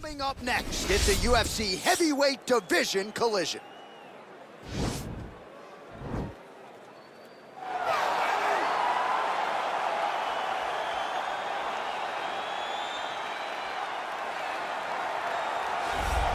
Coming up next, it's a UFC heavyweight division collision.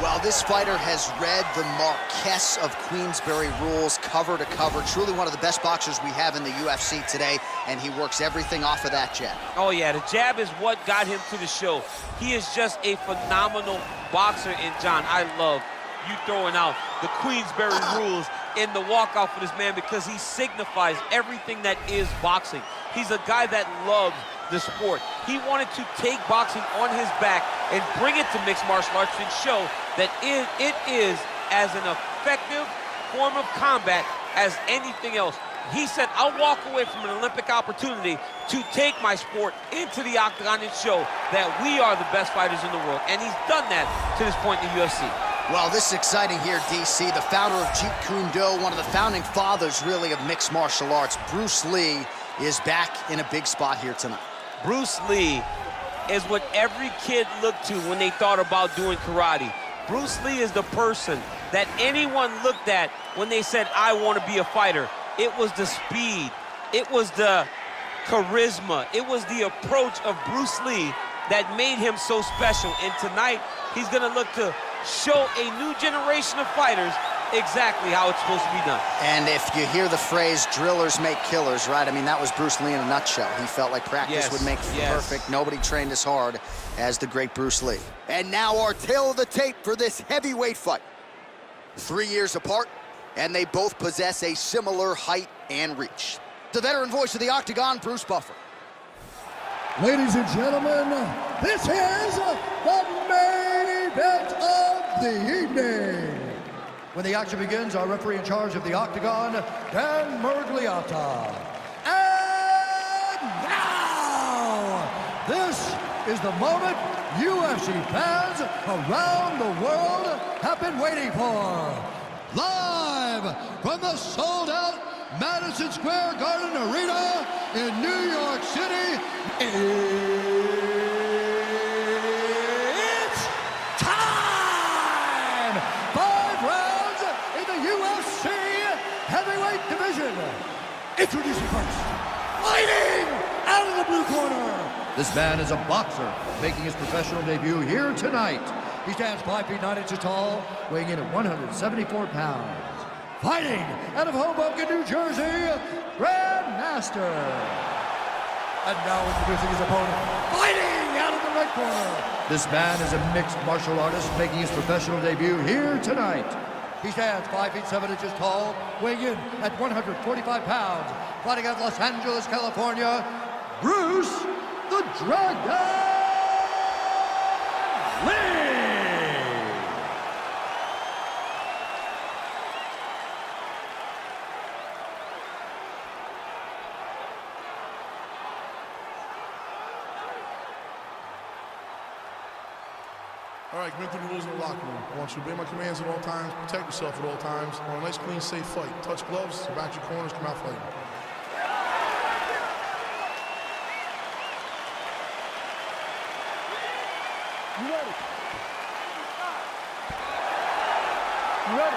Well, this fighter has read the Marquess of Queensberry rules cover to cover. Truly one of the best boxers we have in the UFC today, and he works everything off of that jab. Oh, yeah, the jab is what got him to the show. He is just a phenomenal boxer, and John, I love you throwing out the Queensberry rules in the walkout for this man because he signifies everything that is boxing. He's a guy that loves the sport. He wanted to take boxing on his back and bring it to mixed martial arts and show that it is as an effective form of combat as anything else. He said, I'll walk away from an Olympic opportunity to take my sport into the octagon and show that we are the best fighters in the world. And he's done that to this point in the UFC. Well, this is exciting here, DC. The founder of Jeet Kune Do, one of the founding fathers, really, of mixed martial arts, Bruce Lee, is back in a big spot here tonight. Bruce Lee is what every kid looked to when they thought about doing karate. Bruce Lee is the person that anyone looked at when they said, I want to be a fighter. It was the speed, it was the charisma, it was the approach of Bruce Lee that made him so special. And tonight, he's going to look to show a new generation of fighters exactly how it's supposed to be done. And if you hear the phrase, drillers make killers, right? I mean, that was Bruce Lee in a nutshell. He felt like practice would make perfect. Nobody trained as hard as the great Bruce Lee. And now our tale of the tape for this heavyweight fight. 3 years apart, and they both possess a similar height and reach. The veteran voice of the Octagon, Bruce Buffer. Ladies and gentlemen, this is the main event of the evening. When the action begins, our referee in charge of the Octagon, Dan Mergliata. And now, this is the moment UFC fans around the world have been waiting for. Live from the sold-out Madison Square Garden Arena in New York City, it's time! 5 rounds in the UFC heavyweight division. Introducing first, fighting out of the blue corner. This man is a boxer making his professional debut here tonight. He stands 5 feet 9 inches tall, weighing in at 174 pounds. Fighting out of Hoboken, New Jersey, Grandmaster. And now introducing his opponent, fighting out of the right corner. This man is a mixed martial artist making his professional debut here tonight. He stands 5 feet 7 inches tall, weighing in at 145 pounds. Fighting out of Los Angeles, California, Bruce the Dragon Lee. All right, commit to the rules in the locker room. I want you to obey my commands at all times, protect yourself at all times. I want a nice, clean, safe fight. Touch gloves, back your corners, come out fighting. You ready? You ready?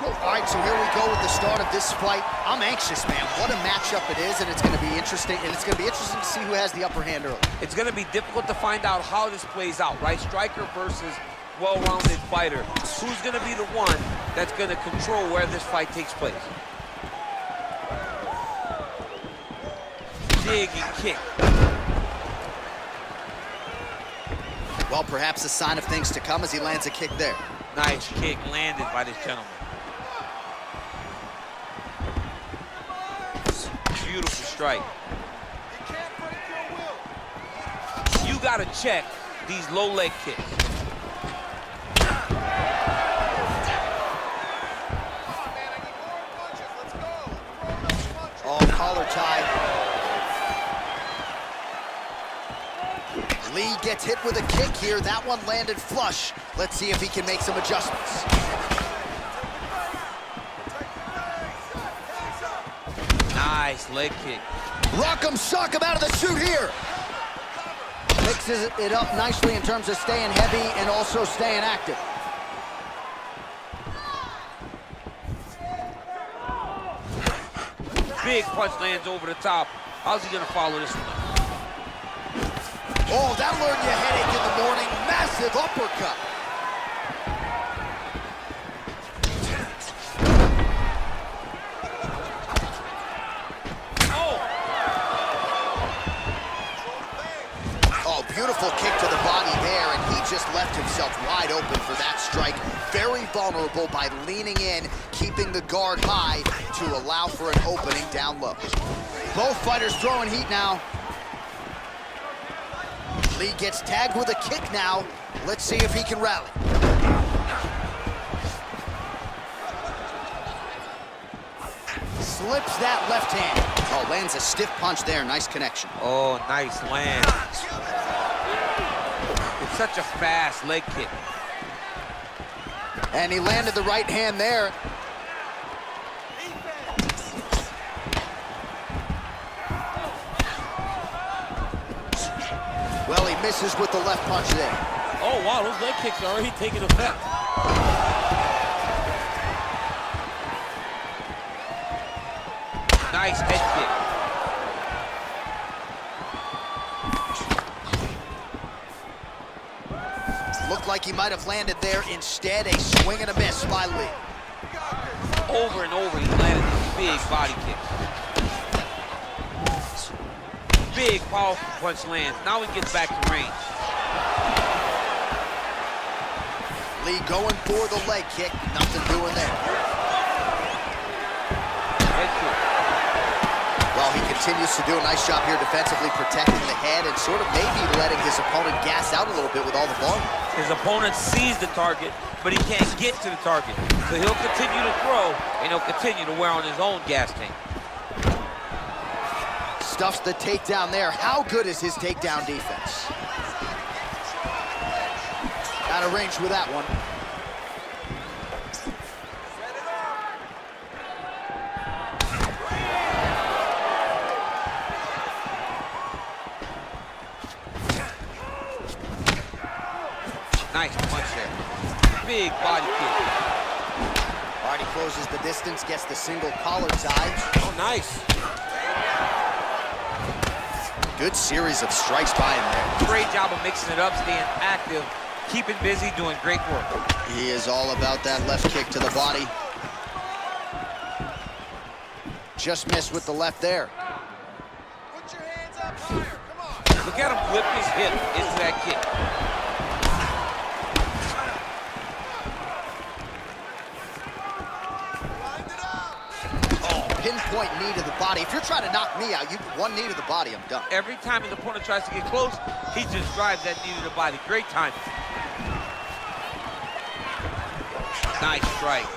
All right, so here we go with the start of this fight. I'm anxious, man. What a matchup it is, and it's going to be interesting. And it's going to be interesting to see who has the upper hand early. It's going to be difficult to find out how this plays out, right? Striker versus well-rounded fighter. Who's going to be the one that's going to control where this fight takes place? Dig and kick. Well, perhaps a sign of things to come as he lands a kick there. Nice kick landed by this gentleman. Beautiful strike. You got to check these low leg kicks. Oh, collar tie. Lee gets hit with a kick here. That one landed flush. Let's see if he can make some adjustments. Nice leg kick. Rock'em sock'em out of the chute here. Mixes it up nicely in terms of staying heavy and also staying active. Big punch lands over the top. How's he gonna follow this one? Oh, that'll earn you a headache in the morning. Massive uppercut. Oh, beautiful kick to the body there, and he just left himself wide open for that strike. Very vulnerable by leaning in, keeping the guard high to allow for an opening down low. Both fighters throwing heat now. Lee gets tagged with a kick now. Let's see if he can rally. Slips that left hand. Oh, lands a stiff punch there. Nice connection. Oh, nice land. It's such a fast leg kick. And he landed the right hand there. Well, he misses with the left punch there. Oh, wow, those leg kicks are already taking effect. Nice head kick. Looked like he might have landed there. Instead, a swing and a miss by Lee. Over and over, he landed these big body kicks. Big, powerful punch lands. Now he gets back to range. Lee going for the leg kick. Nothing doing there. Head kick. Well, he continues to do a nice job here defensively, protecting the head and sort of maybe letting his opponent gas out a little bit with all the volume. His opponent sees the target, but he can't get to the target. So he'll continue to throw, and he'll continue to wear on his own gas tank. Stuffs the takedown there. How good is his takedown defense? Out of range with that one. Nice punch there. Big body kick. Already closes the distance, gets the single collar tie. Oh, nice. Good series of strikes by him there. Great job of mixing it up, staying active, keeping busy, doing great work. He is all about that left kick to the body. Just missed with the left there. Put your hands up higher, come on. Look at him whip his hip into that kick. Pinpoint knee to the body. If you're trying to knock me out, you one knee to the body, I'm done. Every time his opponent tries to get close, he just drives that knee to the body. Great timing. Nice strike.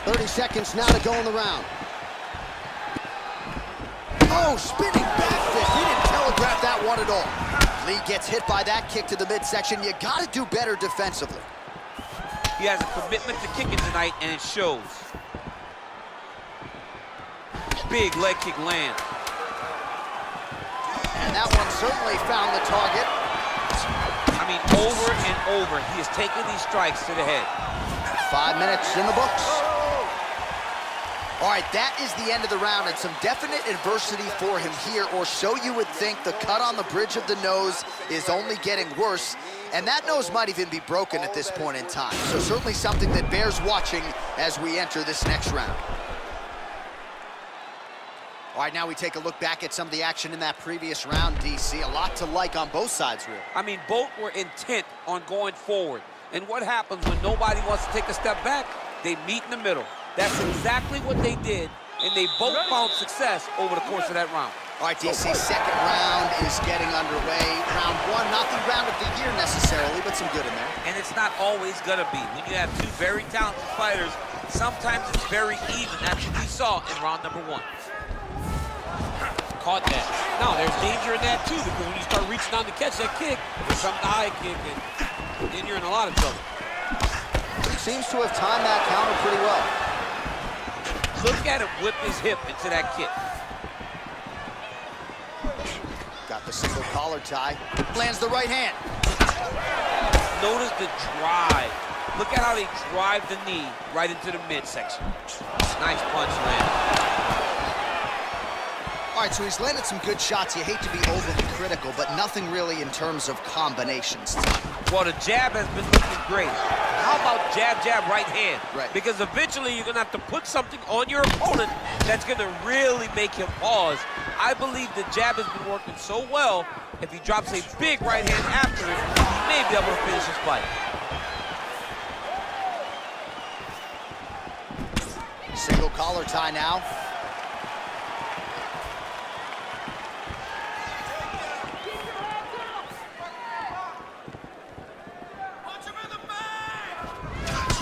30 seconds now to go in the round. Oh, spinning back fist. He didn't telegraph that one at all. Lee gets hit by that kick to the midsection. You got to do better defensively. He has a commitment to kicking tonight, and it shows. Big leg kick land. And that one certainly found the target. I mean, over and over, he is taking these strikes to the head. 5 minutes in the books. All right, that is the end of the round, and some definite adversity for him here, or so you would think. The cut on the bridge of the nose is only getting worse, and that nose might even be broken at this point in time. So certainly something that bears watching as we enter this next round. All right, now we take a look back at some of the action in that previous round, DC. A lot to like on both sides, really. I mean, both were intent on going forward. And what happens when nobody wants to take a step back? They meet in the middle. That's exactly what they did, and they both found success over the course of that round. All right, DC, second round is getting underway. Round one, not the round of the year necessarily, but some good in there. And it's not always gonna be. When you have two very talented fighters, sometimes it's very even. That's what we saw in round number one. Caught that. Now, there's danger in that, too, because when you start reaching down to catch that kick, there's something to high kick, and then you're in a lot of trouble. Seems to have timed that counter pretty well. Look at him whip his hip into that kick. Got the single collar tie. Lands the right hand. Notice the drive. Look at how they drive the knee right into the midsection. Nice punch land. All right, so he's landed some good shots. You hate to be overly critical, but nothing really in terms of combinations. Well, the jab has been looking great. How about jab, jab, right hand? Right. Because eventually you're going to have to put something on your opponent that's going to really make him pause. I believe the jab has been working so well, if he drops a big right hand after it, he may be able to finish his fight. Single collar tie now.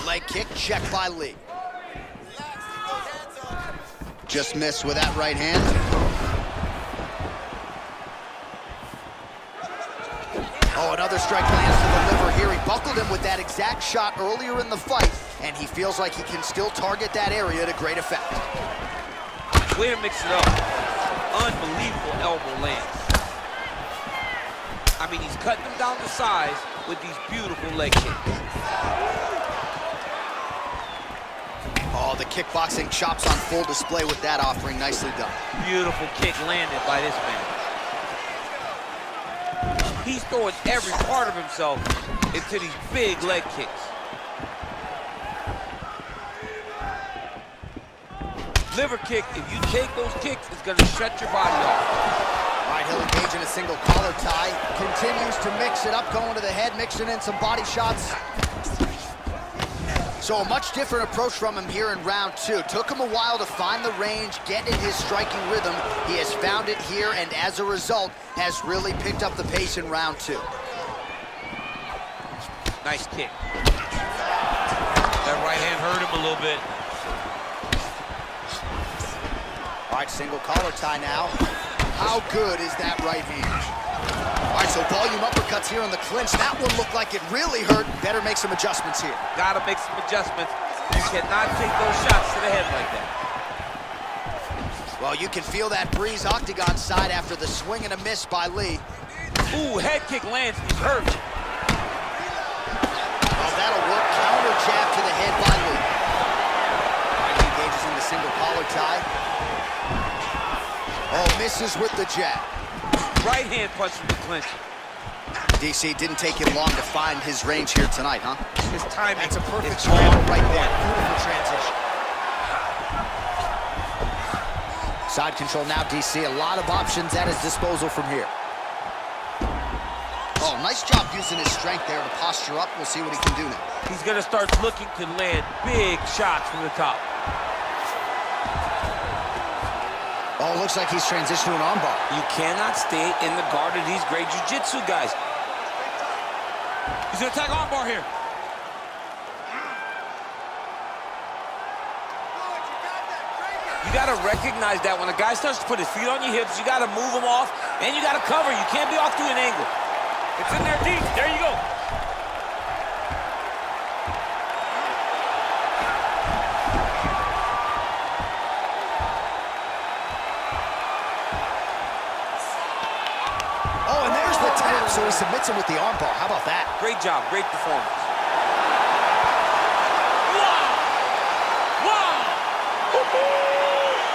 Leg kick, checked by Lee. Just missed with that right hand. Oh, another strike lands to the liver here. He buckled him with that exact shot earlier in the fight, and he feels like he can still target that area to great effect. Way to mix it up. Unbelievable elbow lands. I mean, he's cutting them down to size with these beautiful leg kicks. Oh, the kickboxing chops on full display with that offering. Nicely done. Beautiful kick landed by this man. He's throwing every part of himself into these big leg kicks. Liver kick, if you take those kicks, it's gonna shut your body off. All right, he'll engage in a single collar tie. Continues to mix it up, going to the head, mixing in some body shots. So a much different approach from him here in round two. Took him a while to find the range, get in his striking rhythm. He has found it here, and as a result, has really picked up the pace in round two. Nice kick. That right hand hurt him a little bit. All right, single collar tie now. How good is that right hand? All right, so volume uppercuts here on the clinch. That one looked like it really hurt. Better make some adjustments here. Gotta make some adjustments. You cannot take those shots to the head like that. Well, you can feel that breeze octagon side after the swing and a miss by Lee. Ooh, head kick lands, he's hurt. Oh, that'll work. Counter jab to the head by Lee. All right, he engages in the single collar tie. Oh, misses with the jab. Right hand punch from the clinch. DC didn't take him long to find his range here tonight, huh? His timing. That's a perfect is scramble on right there. point. Beautiful transition. Side control now, DC. A lot of options at his disposal from here. Oh, nice job using his strength there to posture up. We'll see what he can do now. He's gonna start looking to land big shots from the top. Oh, looks like he's transitioned to an armbar. You cannot stay in the guard of these great jiu-jitsu guys. He's gonna attack armbar here. You gotta recognize that when a guy starts to put his feet on your hips, you gotta move him off, and you gotta cover. You can't be off to an angle. It's in there deep. There you go. So he submits him with the armbar. How about that? Great job, great performance. Wow! Wow!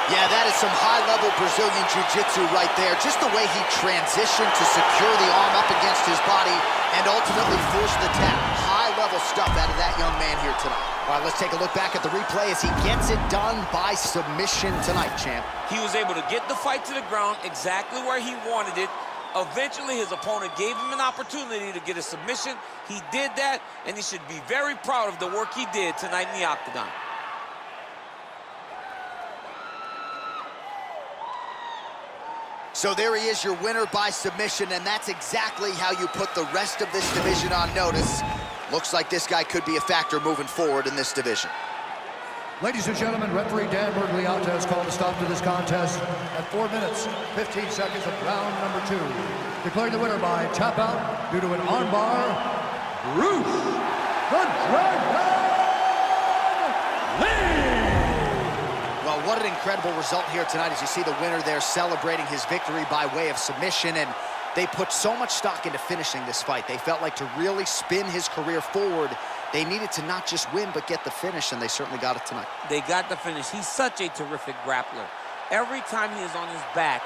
Yeah, that is some high-level Brazilian jiu-jitsu right there. Just the way he transitioned to secure the arm up against his body and ultimately force the tap. High-level stuff out of that young man here tonight. All right, let's take a look back at the replay as he gets it done by submission tonight, champ. He was able to get the fight to the ground exactly where he wanted it. Eventually, his opponent gave him an opportunity to get a submission. He did that, and he should be very proud of the work he did tonight in the octagon. So there he is, your winner by submission, and that's exactly how you put the rest of this division on notice. Looks like this guy could be a factor moving forward in this division. Ladies and gentlemen, referee Dan Bergliata has called a stop to this contest at 4 minutes, 15 seconds of round number 2. Declaring the winner by tap out due to an armbar, Bruce the Dragon Lee! Well, what an incredible result here tonight as you see the winner there celebrating his victory by way of submission, and they put so much stock into finishing this fight. They felt like to really spin his career forward, they needed to not just win, but get the finish, and they certainly got it tonight. They got the finish. He's such a terrific grappler. Every time he is on his back,